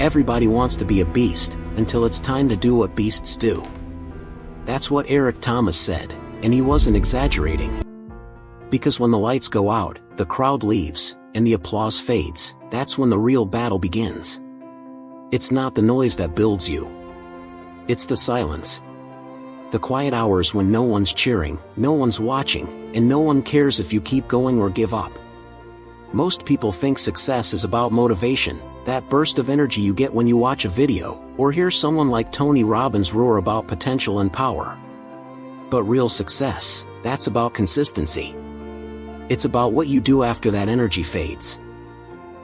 Everybody wants to be a beast, until it's time to do what beasts do. That's what Eric Thomas said, and he wasn't exaggerating. Because when the lights go out, the crowd leaves, and the applause fades, that's when the real battle begins. It's not the noise that builds you. It's the silence. The quiet hours when no one's cheering, no one's watching, and no one cares if you keep going or give up. Most people think success is about motivation, that burst of energy you get when you watch a video, or hear someone like Tony Robbins roar about potential and power. But real success, that's about consistency. It's about what you do after that energy fades.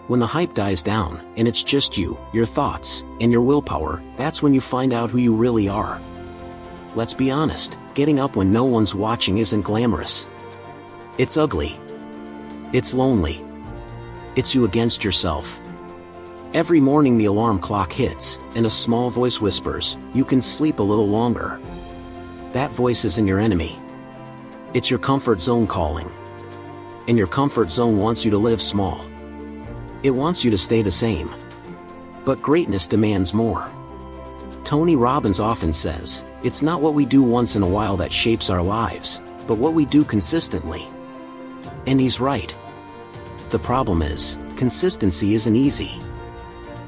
When the hype dies down, and it's just you, your thoughts, and your willpower, that's when you find out who you really are. Let's be honest, getting up when no one's watching isn't glamorous. It's ugly. It's lonely. It's you against yourself. Every morning the alarm clock hits, and a small voice whispers, "You can sleep a little longer." That voice isn't your enemy. It's your comfort zone calling. And your comfort zone wants you to live small. It wants you to stay the same. But greatness demands more. Tony Robbins often says, it's not what we do once in a while that shapes our lives, but what we do consistently. And he's right. The problem is, consistency isn't easy.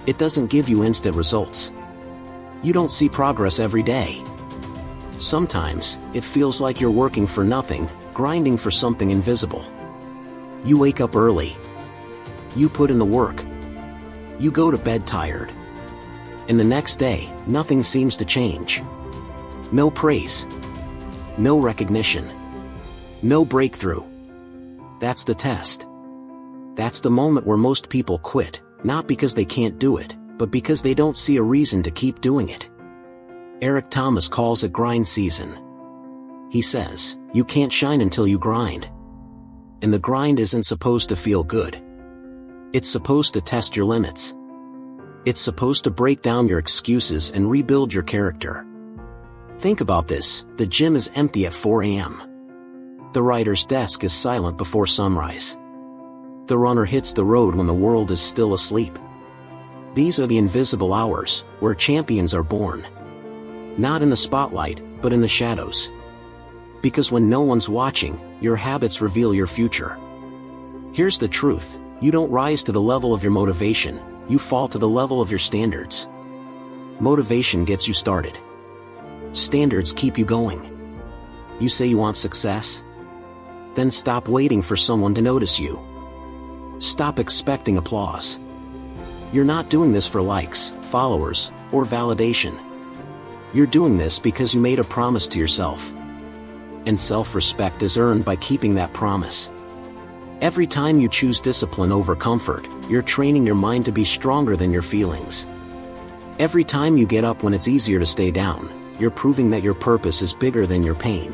It doesn't give you instant results. You don't see progress every day. Sometimes, it feels like you're working for nothing, grinding for something invisible. You wake up early. You put in the work. You go to bed tired. And the next day, nothing seems to change. No praise. No recognition. No breakthrough. That's the test. That's the moment where most people quit, not because they can't do it, but because they don't see a reason to keep doing it. Eric Thomas calls it grind season. He says, you can't shine until you grind. And the grind isn't supposed to feel good. It's supposed to test your limits. It's supposed to break down your excuses and rebuild your character. Think about this, the gym is empty at 4 a.m. The writer's desk is silent before sunrise. The runner hits the road when the world is still asleep. These are the invisible hours, where champions are born. Not in the spotlight, but in the shadows. Because when no one's watching, your habits reveal your future. Here's the truth, you don't rise to the level of your motivation, you fall to the level of your standards. Motivation gets you started. Standards keep you going. You say you want success? Then stop waiting for someone to notice you. Stop expecting applause. You're not doing this for likes, followers, or validation. You're doing this because you made a promise to yourself. And self-respect is earned by keeping that promise. Every time you choose discipline over comfort, you're training your mind to be stronger than your feelings. Every time you get up when it's easier to stay down, you're proving that your purpose is bigger than your pain.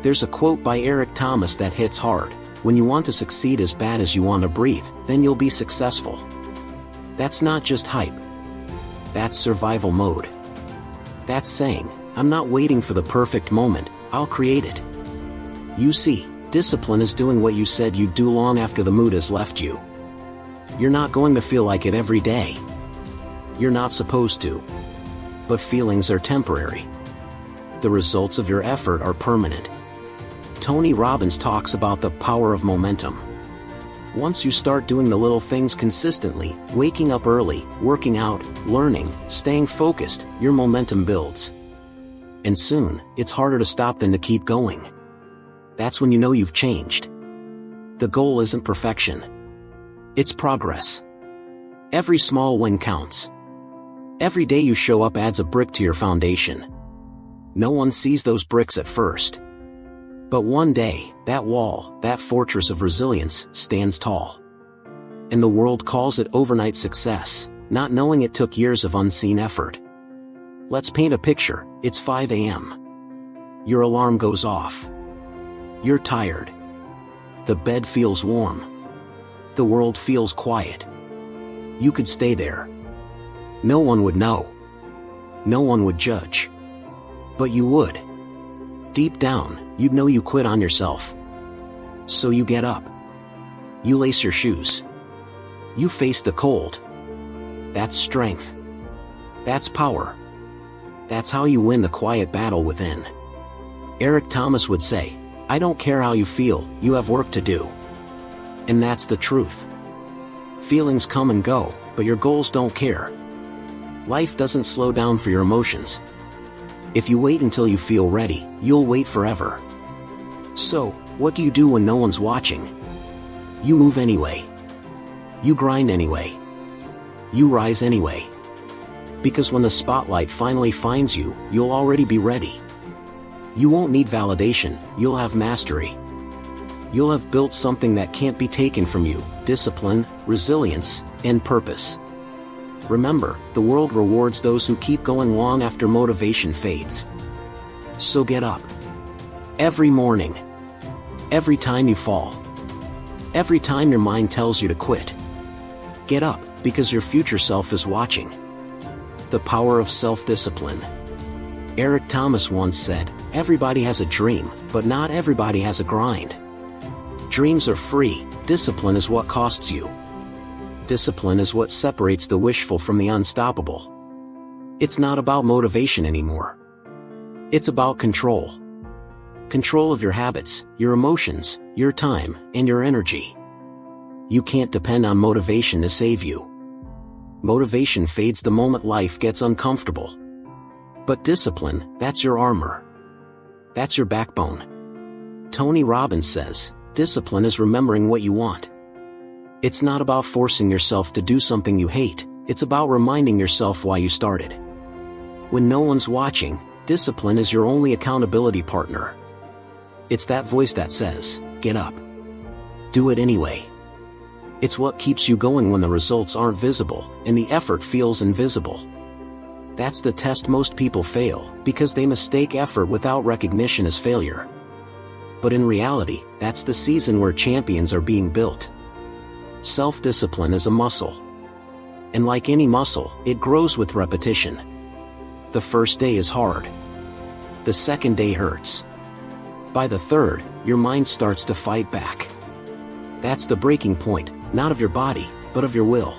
There's a quote by Eric Thomas that hits hard, when you want to succeed as bad as you want to breathe, then you'll be successful. That's not just hype. That's survival mode. That's saying, I'm not waiting for the perfect moment, I'll create it. You see, discipline is doing what you said you'd do long after the mood has left you. You're not going to feel like it every day. You're not supposed to. But feelings are temporary. The results of your effort are permanent. Tony Robbins talks about the power of momentum. Once you start doing the little things consistently, waking up early, working out, learning, staying focused, your momentum builds. And soon, it's harder to stop than to keep going. That's when you know you've changed. The goal isn't perfection. It's progress. Every small win counts. Every day you show up adds a brick to your foundation. No one sees those bricks at first. But one day, that wall, that fortress of resilience, stands tall. And the world calls it overnight success, not knowing it took years of unseen effort. Let's paint a picture. It's 5 a.m. Your alarm goes off. You're tired. The bed feels warm. The world feels quiet. You could stay there. No one would know. No one would judge. But you would. Deep down, you'd know you quit on yourself. So you get up. You lace your shoes. You face the cold. That's strength. That's power. That's how you win the quiet battle within. Eric Thomas would say, "I don't care how you feel, you have work to do." And that's the truth. Feelings come and go, but your goals don't care. Life doesn't slow down for your emotions. If you wait until you feel ready, you'll wait forever. So, what do you do when no one's watching? You move anyway. You grind anyway. You rise anyway. Because when the spotlight finally finds you, you'll already be ready. You won't need validation, you'll have mastery. You'll have built something that can't be taken from you: discipline, resilience, and purpose. Remember, the world rewards those who keep going long after motivation fades. So get up. Every morning. Every time you fall. Every time your mind tells you to quit. Get up, because your future self is watching. The power of self-discipline. Eric Thomas once said, "Everybody has a dream, but not everybody has a grind." Dreams are free, discipline is what costs you. Discipline is what separates the wishful from the unstoppable. It's not about motivation anymore. It's about control. Control of your habits, your emotions, your time, and your energy. You can't depend on motivation to save you. Motivation fades the moment life gets uncomfortable. But discipline, that's your armor. That's your backbone. Tony Robbins says, discipline is remembering what you want. It's not about forcing yourself to do something you hate, it's about reminding yourself why you started. When no one's watching, discipline is your only accountability partner. It's that voice that says, "Get up. Do it anyway." It's what keeps you going when the results aren't visible, and the effort feels invisible. That's the test most people fail, because they mistake effort without recognition as failure. But in reality, that's the season where champions are being built. Self-discipline is a muscle. And like any muscle, it grows with repetition. The first day is hard. The second day hurts. By the third, your mind starts to fight back. That's the breaking point, not of your body, but of your will.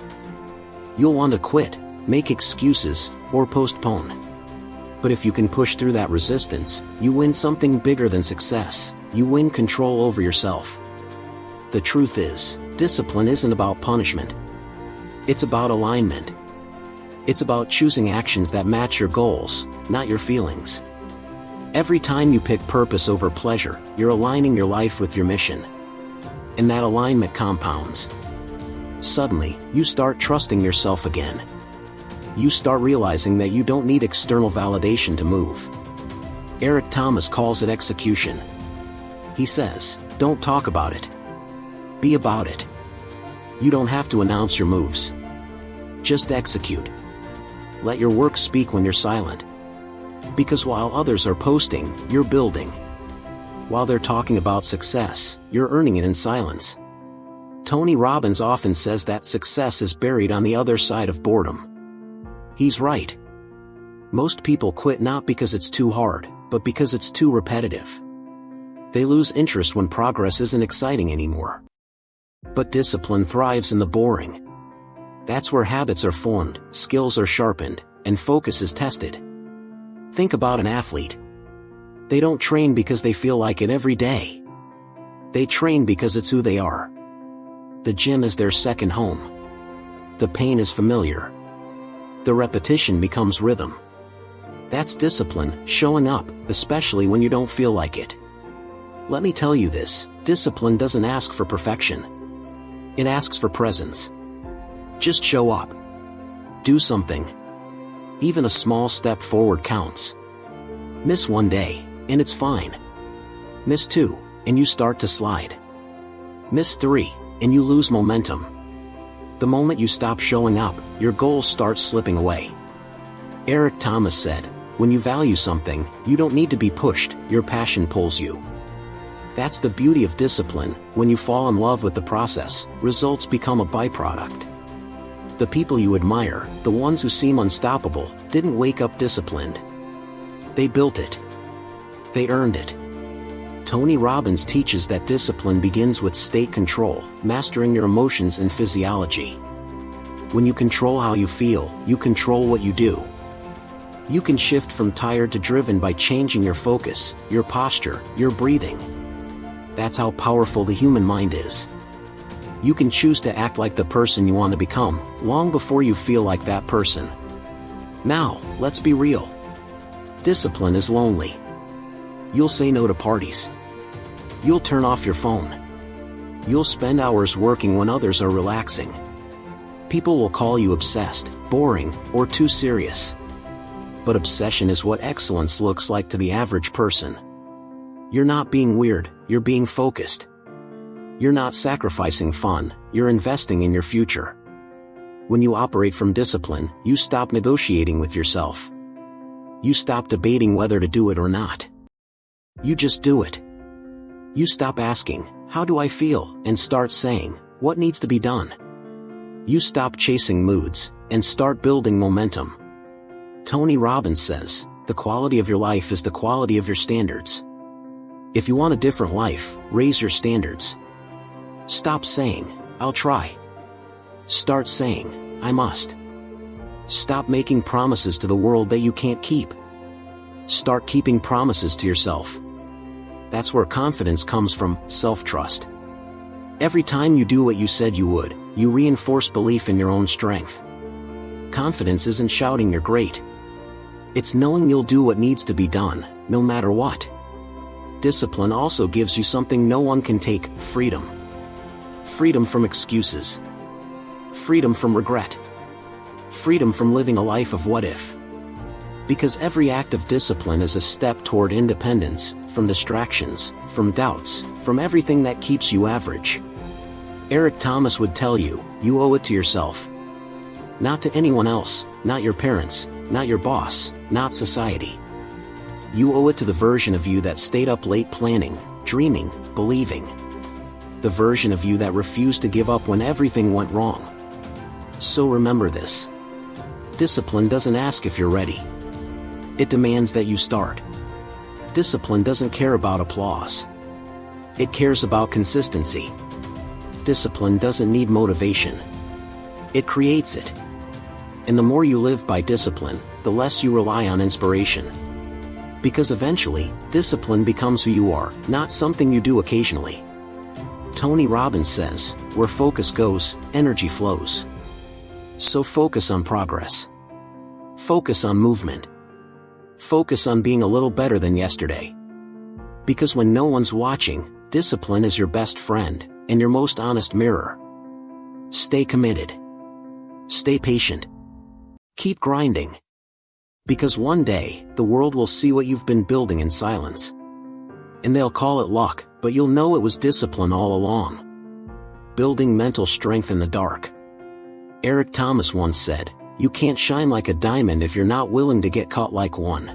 You'll want to quit, make excuses, or postpone. But if you can push through that resistance, you win something bigger than success. You win control over yourself. The truth is, discipline isn't about punishment. It's about alignment. It's about choosing actions that match your goals, not your feelings. Every time you pick purpose over pleasure, you're aligning your life with your mission. And that alignment compounds. Suddenly, you start trusting yourself again. You start realizing that you don't need external validation to move. Eric Thomas calls it execution. He says, "Don't talk about it. Be about it." You don't have to announce your moves. Just execute. Let your work speak when you're silent. Because while others are posting, you're building. While they're talking about success, you're earning it in silence. Tony Robbins often says that success is buried on the other side of boredom. He's right. Most people quit not because it's too hard, but because it's too repetitive. They lose interest when progress isn't exciting anymore. But discipline thrives in the boring. That's where habits are formed, skills are sharpened, and focus is tested. Think about an athlete. They don't train because they feel like it every day. They train because it's who they are. The gym is their second home. The pain is familiar. The repetition becomes rhythm. That's discipline, showing up, especially when you don't feel like it. Let me tell you this, discipline doesn't ask for perfection. It asks for presence. Just show up. Do something. Even a small step forward counts. Miss one day, and it's fine. Miss two, and you start to slide. Miss three, and you lose momentum. The moment you stop showing up, your goals start slipping away. Eric Thomas said, "When you value something, you don't need to be pushed, your passion pulls you." That's the beauty of discipline. When you fall in love with the process, results become a byproduct. The people you admire, the ones who seem unstoppable, didn't wake up disciplined. They built it. They earned it. Tony Robbins teaches that discipline begins with state control, mastering your emotions and physiology. When you control how you feel, you control what you do. You can shift from tired to driven by changing your focus, your posture, your breathing. That's how powerful the human mind is. You can choose to act like the person you want to become, long before you feel like that person. Now, let's be real. Discipline is lonely. You'll say no to parties. You'll turn off your phone. You'll spend hours working when others are relaxing. People will call you obsessed, boring, or too serious. But obsession is what excellence looks like to the average person. You're not being weird, you're being focused. You're not sacrificing fun, you're investing in your future. When you operate from discipline, you stop negotiating with yourself. You stop debating whether to do it or not. You just do it. You stop asking, "How do I feel?" and start saying, "What needs to be done?" You stop chasing moods, and start building momentum. Tony Robbins says, the quality of your life is the quality of your standards. If you want a different life, raise your standards. Stop saying, "I'll try." Start saying, "I must." Stop making promises to the world that you can't keep. Start keeping promises to yourself. That's where confidence comes from, self-trust. Every time you do what you said you would, you reinforce belief in your own strength. Confidence isn't shouting you're great. It's knowing you'll do what needs to be done, no matter what. Discipline also gives you something no one can take, freedom. Freedom from excuses. Freedom from regret. Freedom from living a life of what if. Because every act of discipline is a step toward independence, from distractions, from doubts, from everything that keeps you average. Eric Thomas would tell you, you owe it to yourself. Not to anyone else, not your parents, not your boss, not society. You owe it to the version of you that stayed up late planning, dreaming, believing. The version of you that refused to give up when everything went wrong. So remember this. Discipline doesn't ask if you're ready. It demands that you start. Discipline doesn't care about applause. It cares about consistency. Discipline doesn't need motivation. It creates it. And the more you live by discipline, the less you rely on inspiration. Because eventually, discipline becomes who you are, not something you do occasionally. Tony Robbins says, where focus goes, energy flows. So focus on progress. Focus on movement. Focus on being a little better than yesterday. Because when no one's watching, discipline is your best friend, and your most honest mirror. Stay committed. Stay patient. Keep grinding. Because one day, the world will see what you've been building in silence. And they'll call it luck, but you'll know it was discipline all along. Building mental strength in the dark. Eric Thomas once said, "You can't shine like a diamond if you're not willing to get caught like one."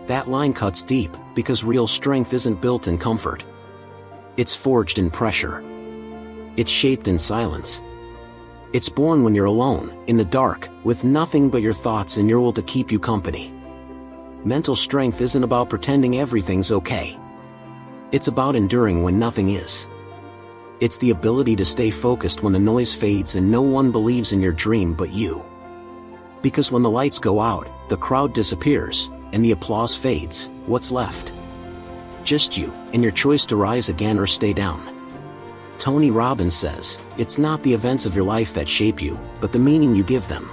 That line cuts deep, because real strength isn't built in comfort. It's forged in pressure. It's shaped in silence. It's born when you're alone, in the dark, with nothing but your thoughts and your will to keep you company. Mental strength isn't about pretending everything's okay. It's about enduring when nothing is. It's the ability to stay focused when the noise fades and no one believes in your dream but you. Because when the lights go out, the crowd disappears, and the applause fades, what's left? Just you, and your choice to rise again or stay down. Tony Robbins says, it's not the events of your life that shape you, but the meaning you give them.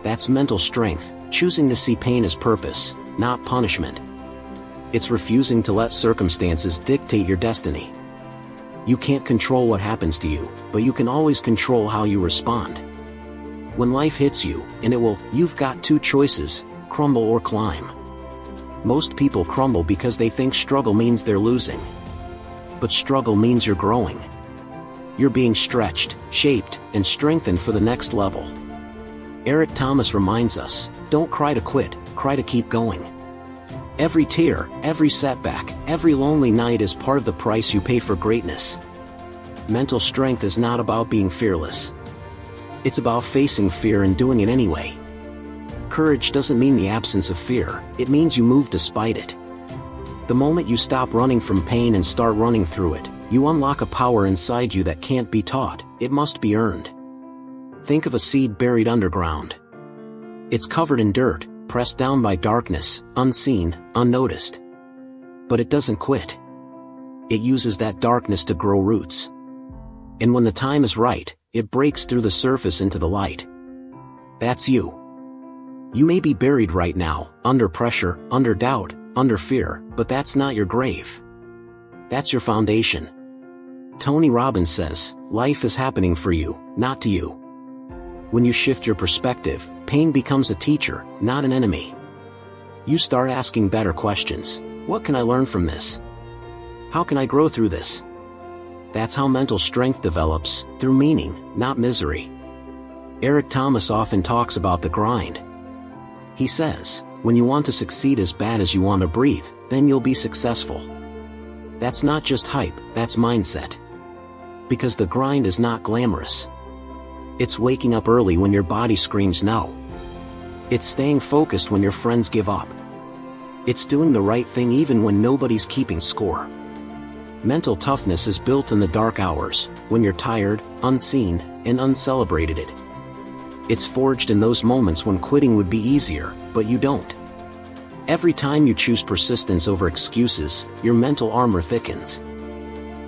That's mental strength, choosing to see pain as purpose, not punishment. It's refusing to let circumstances dictate your destiny. You can't control what happens to you, but you can always control how you respond. When life hits you, and it will, you've got two choices, crumble or climb. Most people crumble because they think struggle means they're losing. But struggle means you're growing. You're being stretched, shaped, and strengthened for the next level. Eric Thomas reminds us, don't cry to quit, cry to keep going. Every tear, every setback, every lonely night is part of the price you pay for greatness. Mental strength is not about being fearless. It's about facing fear and doing it anyway. Courage doesn't mean the absence of fear, it means you move despite it. The moment you stop running from pain and start running through it, you unlock a power inside you that can't be taught, it must be earned. Think of a seed buried underground. It's covered in dirt, pressed down by darkness, unseen, unnoticed. But it doesn't quit. It uses that darkness to grow roots. And when the time is right, it breaks through the surface into the light. That's you. You may be buried right now, under pressure, under doubt, under fear, but that's not your grave. That's your foundation. Tony Robbins says, life is happening for you, not to you. When you shift your perspective, pain becomes a teacher, not an enemy. You start asking better questions. What can I learn from this? How can I grow through this? That's how mental strength develops, through meaning, not misery. Eric Thomas often talks about the grind. He says, when you want to succeed as bad as you want to breathe, then you'll be successful. That's not just hype, that's mindset. Because the grind is not glamorous. It's waking up early when your body screams no. It's staying focused when your friends give up. It's doing the right thing even when nobody's keeping score. Mental toughness is built in the dark hours, when you're tired, unseen, and uncelebrated. It's forged in those moments when quitting would be easier, but you don't. Every time you choose persistence over excuses, your mental armor thickens.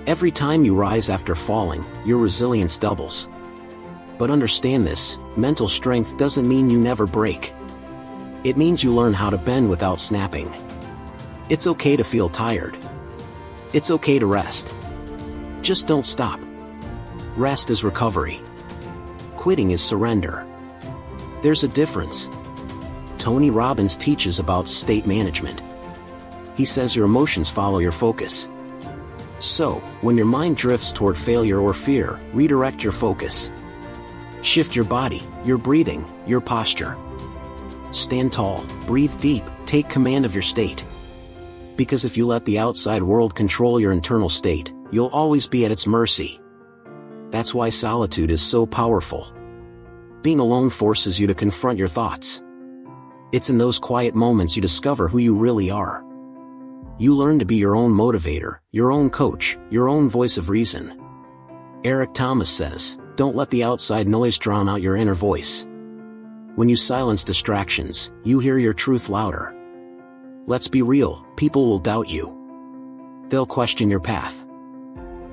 Every time you rise after falling, your resilience doubles. But understand this, mental strength doesn't mean you never break. It means you learn how to bend without snapping. It's okay to feel tired. It's okay to rest. Just don't stop. Rest is recovery. Quitting is surrender. There's a difference. Tony Robbins teaches about state management. He says your emotions follow your focus. So, when your mind drifts toward failure or fear, redirect your focus. Shift your body, your breathing, your posture. Stand tall, breathe deep, take command of your state. Because if you let the outside world control your internal state, you'll always be at its mercy. That's why solitude is so powerful. Being alone forces you to confront your thoughts. It's in those quiet moments you discover who you really are. You learn to be your own motivator, your own coach, your own voice of reason. Eric Thomas says, don't let the outside noise drown out your inner voice. When you silence distractions, you hear your truth louder. Let's be real, people will doubt you. They'll question your path.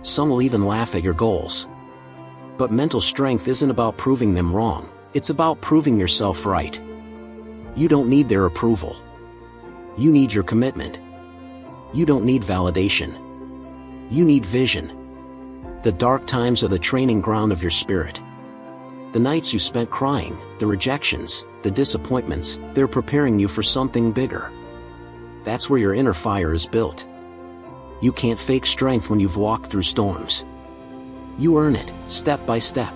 Some will even laugh at your goals. But mental strength isn't about proving them wrong, it's about proving yourself right. You don't need their approval. You need your commitment. You don't need validation. You need vision. The dark times are the training ground of your spirit. The nights you spent crying, the rejections, the disappointments, they're preparing you for something bigger. That's where your inner fire is built. You can't fake strength when you've walked through storms. You earn it, step by step.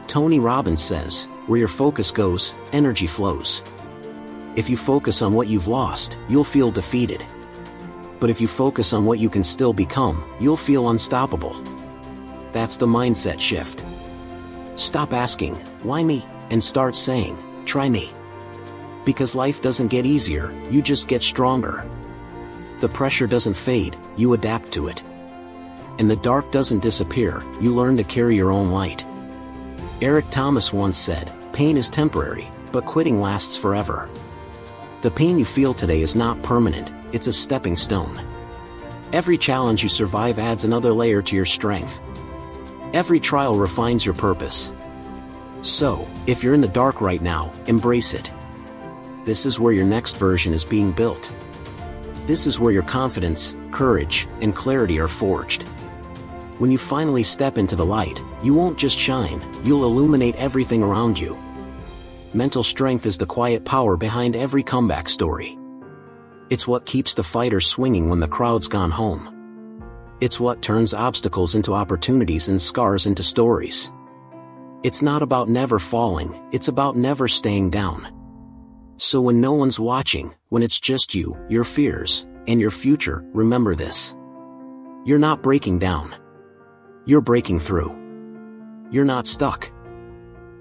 Tony Robbins says, where your focus goes, energy flows. If you focus on what you've lost, you'll feel defeated. But if you focus on what you can still become, you'll feel unstoppable. That's the mindset shift. Stop asking, why me? And start saying, try me. Because life doesn't get easier, you just get stronger. The pressure doesn't fade, you adapt to it. And the dark doesn't disappear, you learn to carry your own light. Eric Thomas once said, pain is temporary, but quitting lasts forever. The pain you feel today is not permanent, it's a stepping stone. Every challenge you survive adds another layer to your strength. Every trial refines your purpose. So, if you're in the dark right now, embrace it. This is where your next version is being built. This is where your confidence, courage, and clarity are forged. When you finally step into the light, you won't just shine, you'll illuminate everything around you. Mental strength is the quiet power behind every comeback story. It's what keeps the fighter swinging when the crowd's gone home. It's what turns obstacles into opportunities and scars into stories. It's not about never falling, it's about never staying down. So when no one's watching, when it's just you, your fears, and your future, remember this. You're not breaking down. You're breaking through. You're not stuck.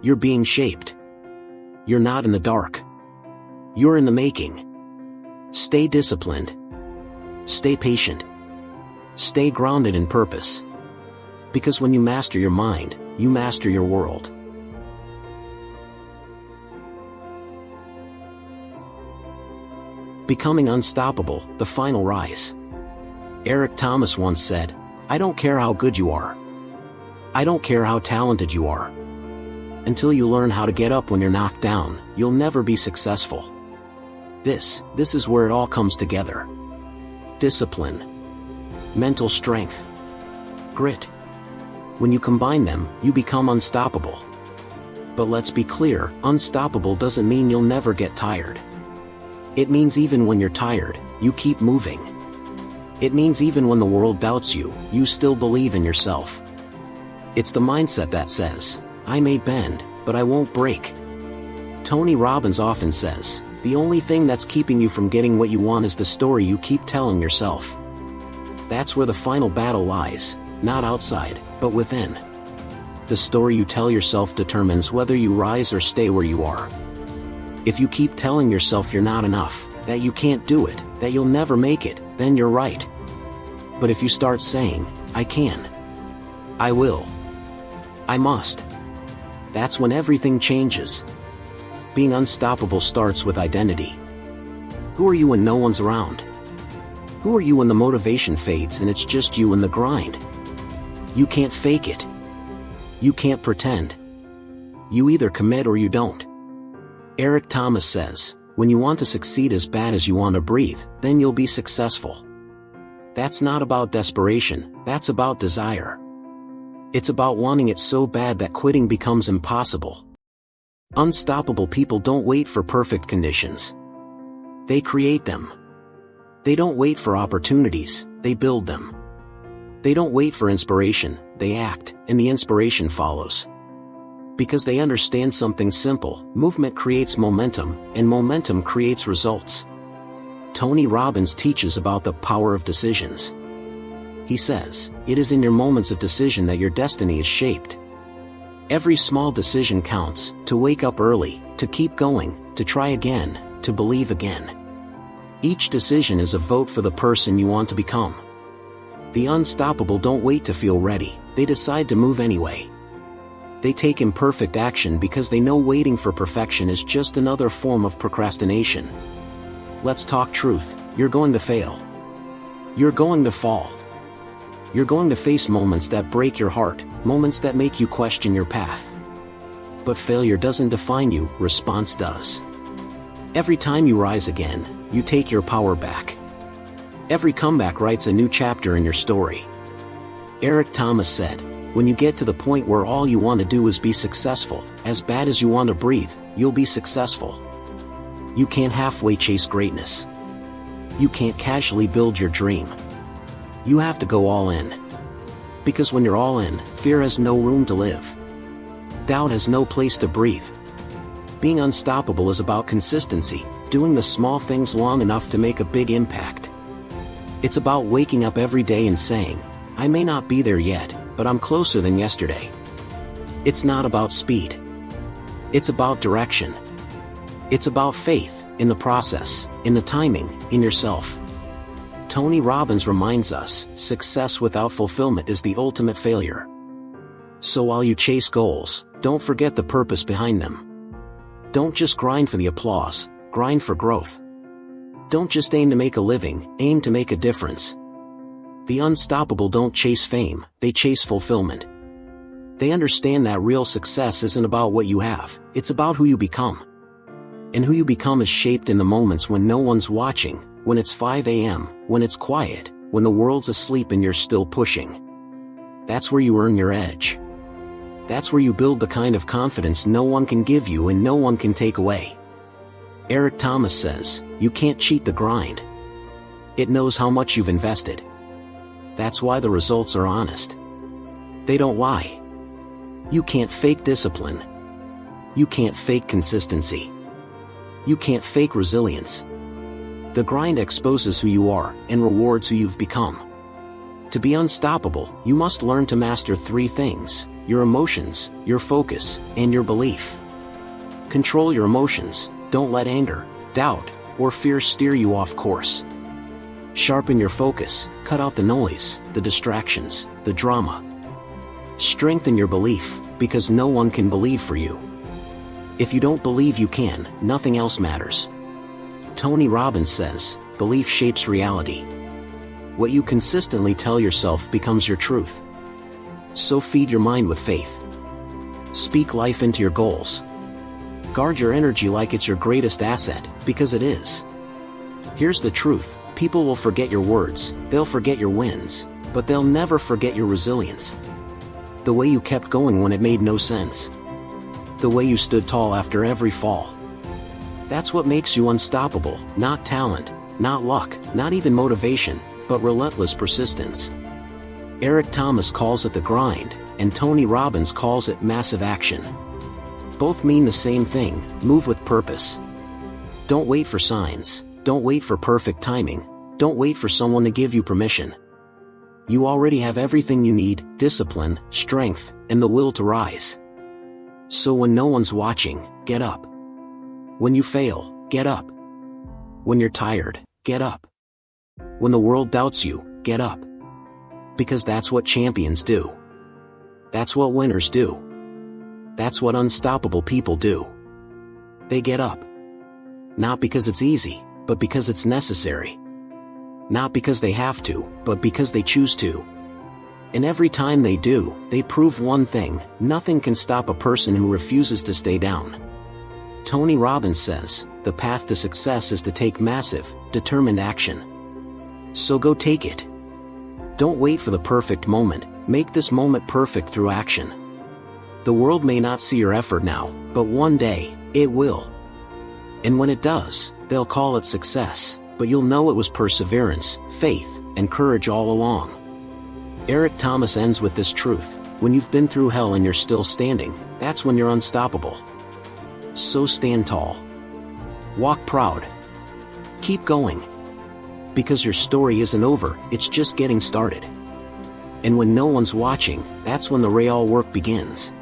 You're being shaped. You're not in the dark. You're in the making. Stay disciplined. Stay patient. Stay grounded in purpose. Because when you master your mind, you master your world. Becoming unstoppable, the final rise. Eric Thomas once said, "I don't care how good you are. I don't care how talented you are. Until you learn how to get up when you're knocked down, you'll never be successful." This is where it all comes together. Discipline, mental strength, grit. When you combine them, you become unstoppable. But let's be clear, unstoppable doesn't mean you'll never get tired. It means even when you're tired, you keep moving. It means even when the world doubts you, you still believe in yourself. It's the mindset that says, "I may bend, but I won't break." Tony Robbins often says, the only thing that's keeping you from getting what you want is the story you keep telling yourself. That's where the final battle lies, not outside, but within. The story you tell yourself determines whether you rise or stay where you are. If you keep telling yourself you're not enough, that you can't do it, that you'll never make it, then you're right. But if you start saying, "I can, I will, I must," that's when everything changes. Being unstoppable starts with identity. Who are you when no one's around? Who are you when the motivation fades and it's just you and the grind? You can't fake it. You can't pretend. You either commit or you don't. Eric Thomas says, "When you want to succeed as bad as you want to breathe, then you'll be successful." That's not about desperation, that's about desire. It's about wanting it so bad that quitting becomes impossible. Unstoppable people don't wait for perfect conditions. They create them. They don't wait for opportunities, they build them. They don't wait for inspiration, they act, and the inspiration follows. Because they understand something simple: movement creates momentum, and momentum creates results. Tony Robbins teaches about the power of decisions. He says, "It is in your moments of decision that your destiny is shaped." Every small decision counts: to wake up early, to keep going, to try again, to believe again. Each decision is a vote for the person you want to become. The unstoppable don't wait to feel ready, they decide to move anyway. They take imperfect action because they know waiting for perfection is just another form of procrastination. Let's talk truth: you're going to fail. You're going to fall. You're going to face moments that break your heart, moments that make you question your path. But failure doesn't define you, response does. Every time you rise again, you take your power back. Every comeback writes a new chapter in your story. Eric Thomas said, "When you get to the point where all you want to do is be successful, as bad as you want to breathe, you'll be successful." You can't halfway chase greatness. You can't casually build your dream. You have to go all in. Because when you're all in, fear has no room to live. Doubt has no place to breathe. Being unstoppable is about consistency, doing the small things long enough to make a big impact. It's about waking up every day and saying, "I may not be there yet, but I'm closer than yesterday." It's not about speed. It's about direction. It's about faith, in the process, in the timing, in yourself. Tony Robbins reminds us, success without fulfillment is the ultimate failure. So while you chase goals, don't forget the purpose behind them. Don't just grind for the applause, grind for growth. Don't just aim to make a living, aim to make a difference. The unstoppable don't chase fame, they chase fulfillment. They understand that real success isn't about what you have, it's about who you become. And who you become is shaped in the moments when no one's watching, when it's 5 a.m., when it's quiet, when the world's asleep and you're still pushing. That's where you earn your edge. That's where you build the kind of confidence no one can give you and no one can take away. Eric Thomas says, "You can't cheat the grind. It knows how much you've invested." That's why the results are honest. They don't lie. You can't fake discipline. You can't fake consistency. You can't fake resilience. The grind exposes who you are and rewards who you've become. To be unstoppable, you must learn to master 3 things: your emotions, your focus, and your belief. Control your emotions. Don't let anger, doubt, or fear steer you off course. Sharpen your focus. Cut out the noise, the distractions, the drama. Strengthen your belief, because no one can believe for you. If you don't believe you can, nothing else matters. Tony Robbins says, belief shapes reality. What you consistently tell yourself becomes your truth. So feed your mind with faith. Speak life into your goals. Guard your energy like it's your greatest asset, because it is. Here's the truth, people will forget your words, they'll forget your wins, but they'll never forget your resilience. The way you kept going when it made no sense. The way you stood tall after every fall. That's what makes you unstoppable, not talent, not luck, not even motivation, but relentless persistence. Eric Thomas calls it the grind, and Tony Robbins calls it massive action. Both mean the same thing, move with purpose. Don't wait for signs, don't wait for perfect timing, don't wait for someone to give you permission. You already have everything you need, discipline, strength, and the will to rise. So when no one's watching, get up. When you fail, get up. When you're tired, get up. When the world doubts you, get up. Because that's what champions do. That's what winners do. That's what unstoppable people do. They get up. Not because it's easy, but because it's necessary. Not because they have to, but because they choose to. And every time they do, they prove one thing: nothing can stop a person who refuses to stay down. Tony Robbins says, the path to success is to take massive, determined action. So go take it. Don't wait for the perfect moment, make this moment perfect through action. The world may not see your effort now, but one day, it will. And when it does, they'll call it success, but you'll know it was perseverance, faith, and courage all along. Eric Thomas ends with this truth: when you've been through hell and you're still standing, that's when you're unstoppable. So stand tall. Walk proud. Keep going. Because your story isn't over, it's just getting started. And when no one's watching, that's when the real work begins.